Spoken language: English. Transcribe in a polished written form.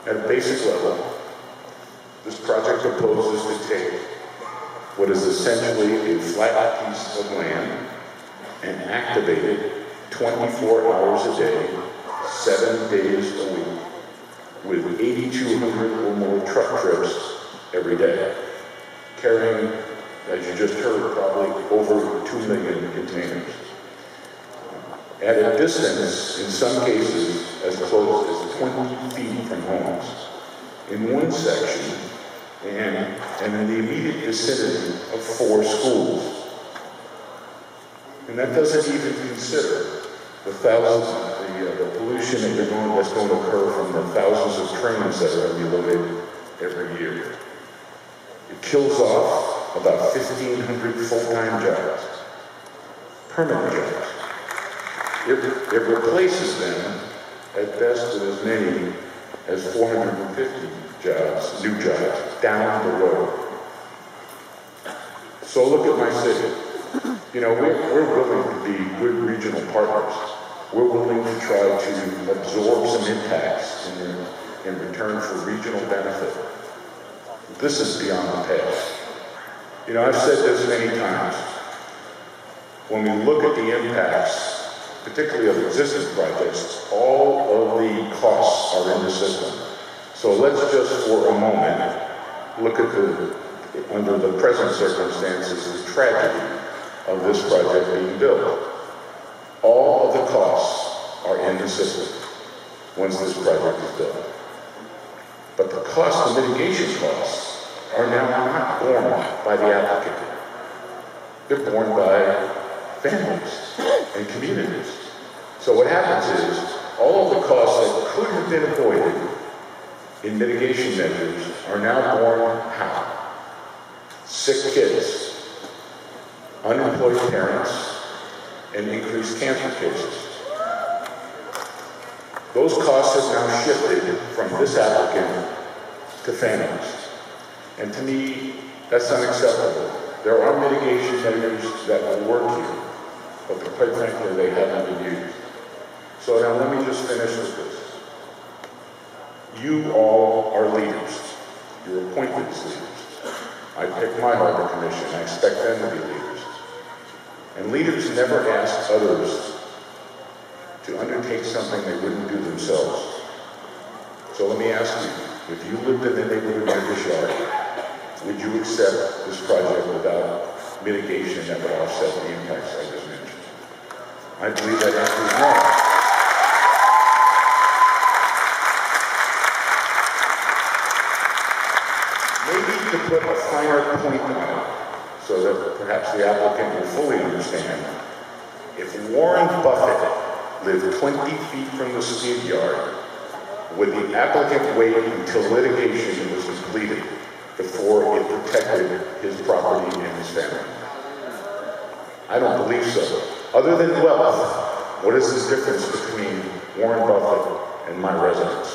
At a basic level, this project proposes to take what is essentially a flat piece of land and activate it 24 hours a day, 7 days a week, with 8,200 or more truck trips every day, carrying, as you just heard, probably over 2 million containers. At a distance, in some cases, as close as 20 feet from homes, in one section, and in the immediate vicinity of 4 schools. And that doesn't even consider the pollution that's going to occur from the thousands of trains that are reloaded every year. It kills off about 1,500 full-time jobs, permanent jobs. It replaces them at best with as many as 450 jobs, new jobs, down the road. So look at my city. You know, we're willing to be good regional partners. We're willing to try to absorb some impacts in return for regional benefit. This is beyond the past. You know, I've said this many times. When we look at the impacts, particularly of existing projects, all of the costs are in the system. So let's just for a moment look at under the present circumstances, the tragedy of this project being built. All of the costs are in the system once this project is built. But the cost, the mitigation costs, are now not borne by the applicant. They're borne by families and communities. So what happens is, all of the costs that could have been avoided in mitigation measures are now borne how? Sick kids, unemployed parents, and increased cancer cases. Those costs have now shifted from this applicant to families. And to me, that's unacceptable. There are mitigation measures that will work here, but quite frankly, they haven't been used. So now let me just finish with this. You all are leaders. You're appointed as leaders. I picked my harbor commission. I expect them to be leaders. And leaders never ask others to undertake something they wouldn't do themselves. So let me ask you, if you lived in the neighborhood of this yard, would you accept this project without mitigation that would offset the impacts I just mentioned? I believe that answer is no. Maybe to put a finer point on it, so that perhaps the applicant will fully understand, if Warren Buffett lived 20 feet from the skid yard, would the applicant wait until litigation was completed before it protected his property and his family? I don't believe so. Other than wealth, what is the difference between Warren Buffett and my residents?